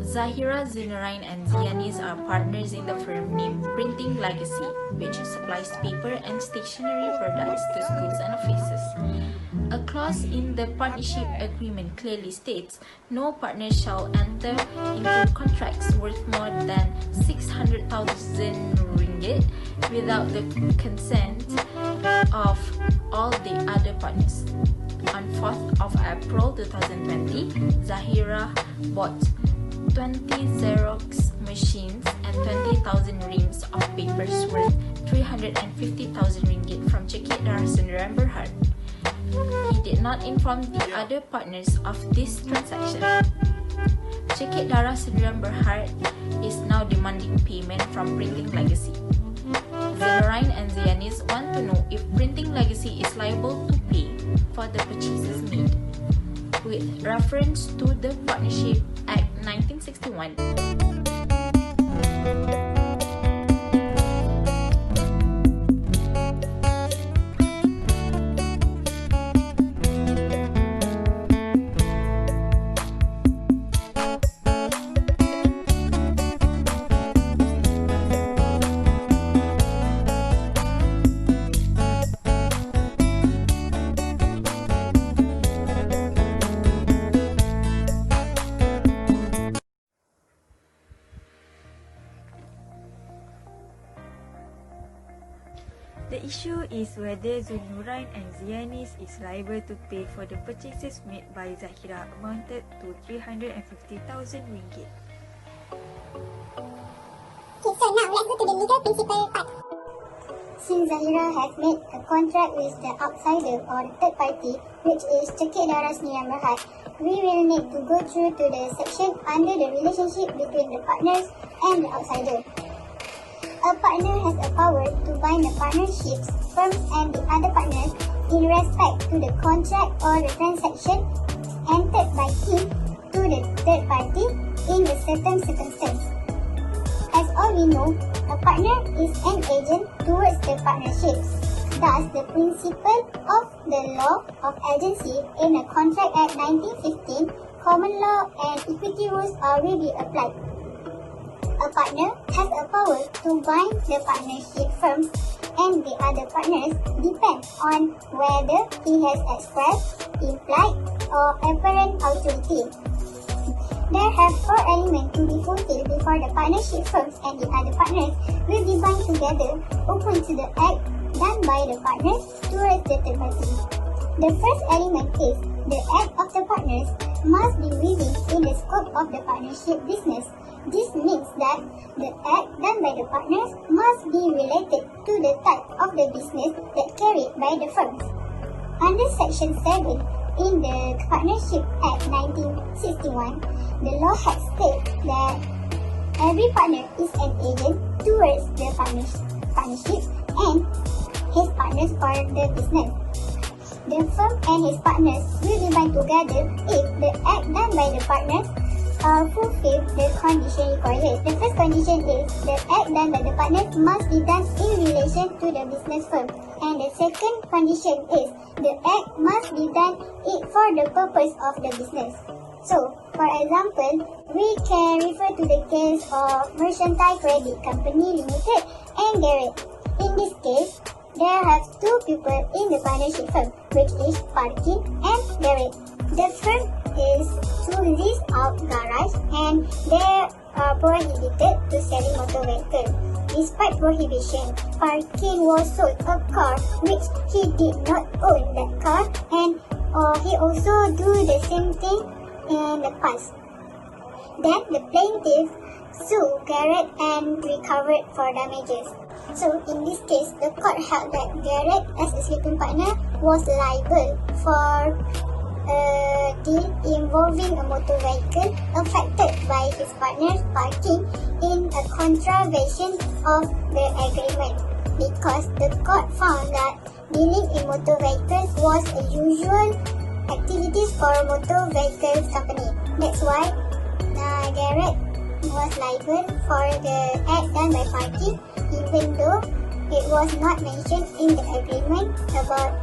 Zahira, Zinarine and Zianis are partners in the firm named Printing Legacy, which supplies paper and stationery products to schools and offices. A clause in the partnership agreement clearly states no partner shall enter into contracts worth more than 600,000 ringgit without the consent of all the other partners. On 4th of April 2020, Zahira bought 20 Xerox machines and 20,000 reams of papers worth 350,000 ringgit from Cekik Darasun Berhad. He did not inform the other partners of this transaction. Cekik Darasun Berhad is now demanding payment from Printing Legacy. Zinarine and Zianis want to know if Printing Legacy is liable to pay for the purchases made, with reference to the Partnership Act 1961. The issue is whether Zinarine and Zianis is liable to pay for the purchases made by Zahira amounted to 350,000 ringgit. Okay, so now let's go to the legal principle part. Since Zahira has made a contract with the outsider or the third party, which is Cekik Darasun Berhad, we will need to go through to the section under the relationship between the partners and the outsider. A partner has a power to bind the partnerships, firms and the other partners in respect to the contract or the transaction entered by him to the third party in a certain circumstance. As all we know, a partner is an agent towards the partnerships. Thus, the principle of the law of agency in the Contract Act 1915, common law and equity rules will be applied. A partner has a power to bind the partnership firms and the other partners depend on whether he has expressed, implied or apparent authority. There have 4 elements to be fulfilled before the partnership firms and the other partners will be bound together according to the act done by the partners towards the third party. The first element is the act of the partners must be within in the scope of the partnership business. This means that the act done by the partners must be related to the type of the business that carried by the firms. Under Section 7 in the Partnership Act 1961, the law has stated that every partner is an agent towards the partnership and his partners for the business. The firm and his partners will be bound together if the act done by the partners fulfill the condition required. The first condition is the act done by the partners must be done in relation to the business firm. And the second condition is the act must be done for the purpose of the business. So, for example, we can refer to the case of Mercantile Credit Company Limited and Garrett. In this case, there are 2 people in the partnership firm, which is Batin and Garrett. The firm is to lease out garage and they are prohibited to selling motor vehicle. Despite prohibition, Batin was sold a car which he did not own that car and he also do the same thing in the past. Then the plaintiff sued Garrett and recovered for damages. So in this case, the court held that Garrett as a sleeping partner was liable for a deal involving a motor vehicle affected by his partner's parking in a contravention of the agreement, because the court found that dealing in motor vehicles was a usual activities for a motor vehicles company. That's why Garrett was liable for the act done by parking, even though it was not mentioned in the agreement about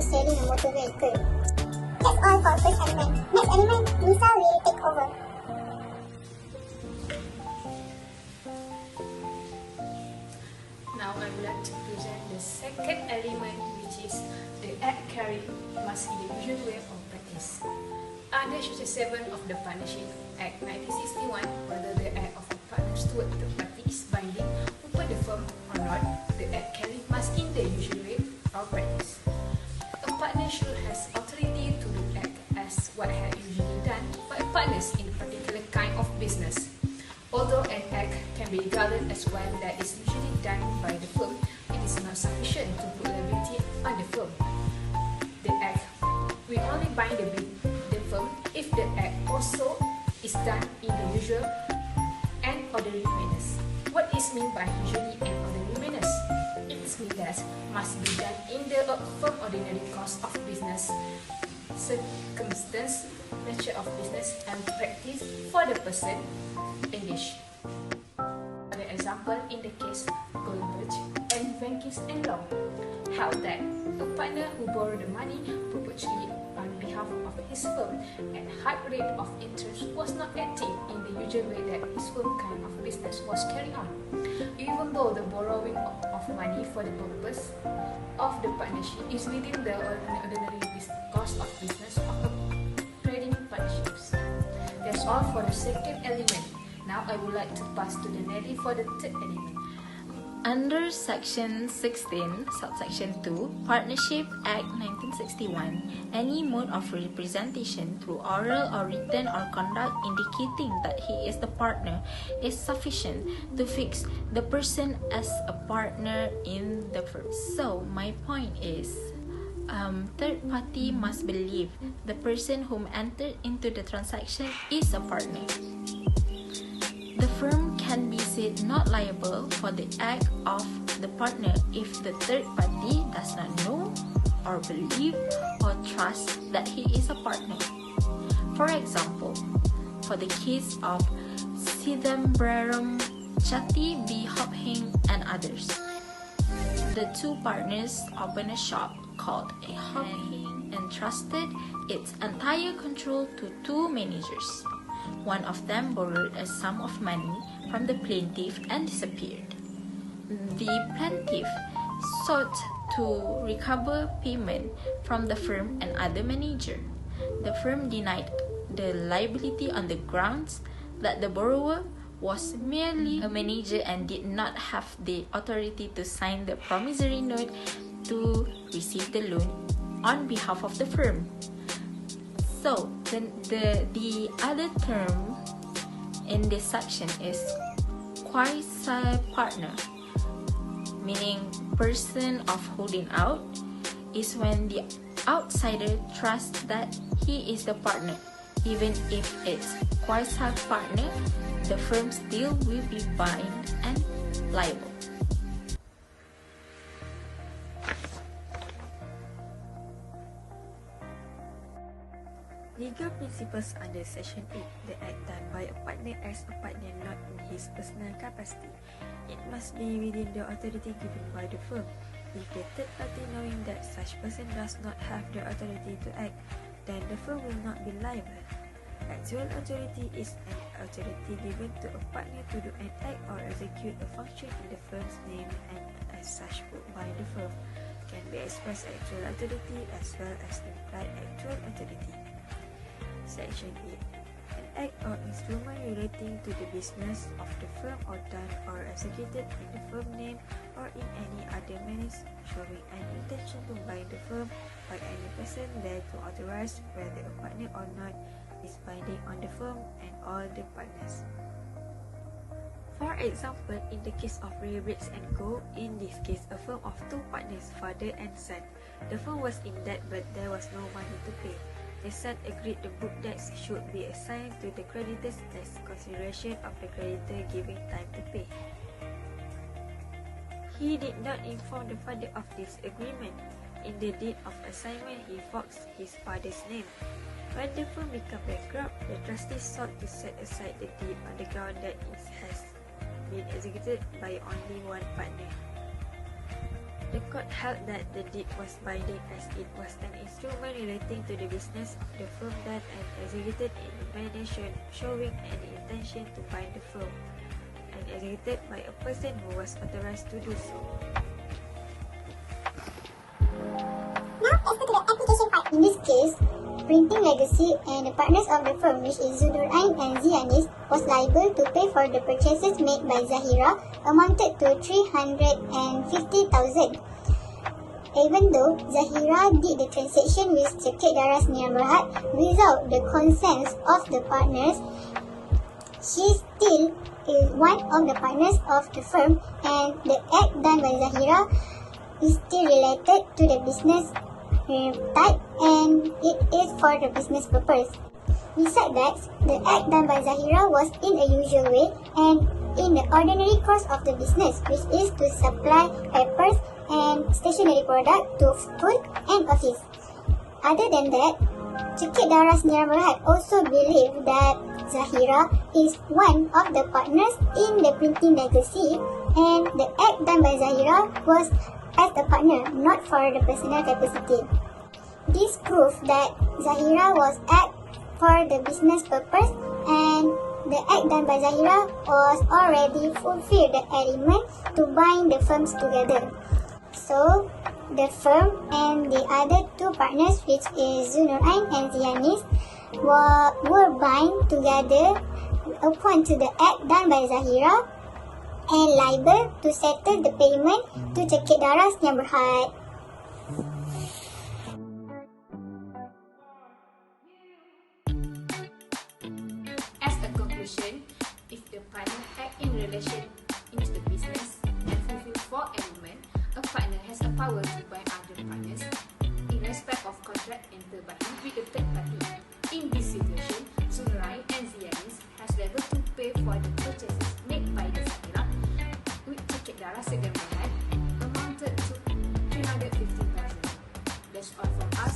selling a motor vehicle. That's all for first element. Next element, Lisa will take over. 67 of the Partnership Act 1961, whether the act of a partner's toward the party is binding upon the firm or not, the act carry must in the usual way or practice. A partner should has authority to act as what had usually done by partners in a particular kind of business. Although an act can be regarded as one that is usually done by the firm, it is not sufficient to put liability on the firm. The act will only bind the firm if the act also is done in the usual and ordinary manners. What is meant by usually and ordinary manners? It means that must be done in the firm ordinary course of business, circumstance, nature of business, and practice for the person engaged. For example, in the case Goldberg and Venkis and Law held that a partner who borrowed the money perpetually on behalf of his firm at high rate of interest was not acting in the usual way that his firm kind of business was carried on, even though the borrowing of money for the purpose of the partnership is within the ordinary course of business of a trading partnerships. That's all for the second element. Now I would like to pass to the Nelly for the third element. Under Section 16, Subsection 2, Partnership Act 1961, any mode of representation through oral or written or conduct indicating that he is the partner is sufficient to fix the person as a partner in the firm. So, my point is, third party must believe the person whom entered into the transaction is a partner. The firm can be said not liable for the act of the partner if the third party does not know or believe or trust that he is a partner. For example, for the case of Sidambaram Chatti B. Hophing and others, the two partners opened a shop called a Hophing and entrusted its entire control to two managers. One of them borrowed a sum of money from the plaintiff and disappeared. The plaintiff sought to recover payment from the firm and other manager. The firm denied the liability on the grounds that the borrower was merely a manager and did not have the authority to sign the promissory note to receive the loan on behalf of the firm. So, the other term in this section is quasi-partner, meaning person of holding out, is when the outsider trusts that he is the partner. Even if it's quasi-partner, the firm still will be bound and liable. Legal principles under Section 8, the act done by a partner as a partner not in his personal capacity. It must be within the authority given by the firm. If the third party knowing that such person does not have the authority to act, then the firm will not be liable. Actual authority is an authority given to a partner to do an act or execute a function in the firm's name and as such put by the firm. Can be expressed actual authority as well as implied actual authority. Section 8. An act or instrument relating to the business of the firm or done or executed in the firm name or in any other manner showing an intention to bind the firm by any person there to authorize whether a partner or not is binding on the firm and all the partners. For example, in the case of Raya and Co., in this case a firm of two partners, father and son. The firm was in debt but there was no money to pay. The son agreed the book debts should be assigned to the creditors as consideration of the creditor giving time to pay. He did not inform the father of this agreement. In the deed of assignment, he forged his father's name. When the firm became bankrupt, the trustees sought to set aside the deed on the ground that it has been executed by only one partner. The court held that the deed was binding as it was an instrument relating to the business of the firm done and executed in a manner showing an intention to bind the firm, and executed by a person who was authorized to do so. Now, let's go to the application part. In this case, printing legacy and the partners of the firm, which is Zunurain and Zianis, was liable to pay for the purchases made by Zahira amounted to 350,000. Even though Zahira did the transaction with Cekik Daras Niam Berhad without the consent of the partners, she still is one of the partners of the firm, and the act done by Zahira is still related to the business type and it is for the business purpose. Besides that, the act done by Zahira was in a usual way and in the ordinary course of the business, which is to supply papers and stationery product to school and office. Other than that, Cekik Daras Niam Berhad also believed that Zahira is one of the partners in the printing legacy, and the act done by Zahira was as a partner, not for the personal capacity. This proves that Zahira was act for the business purpose, and the act done by Zahira was already fulfilled the element to bind the firms together. So, the firm and the other two partners, which is Zunurain and Zianis, were bind together upon to the act done by Zahira and liable to settle the payment to Cekik Daras Niam Berhad. As a conclusion, if the partner act in relation into the business and fulfill four elements, a partner has a power to bind other partners in respect of contract entered by him with the third party. In this situation, Zunurain and Zianis has liable to pay for the purchases made by the Zahira with Cekik Daras Niam Berhad amounted to 350,000. That's all from us.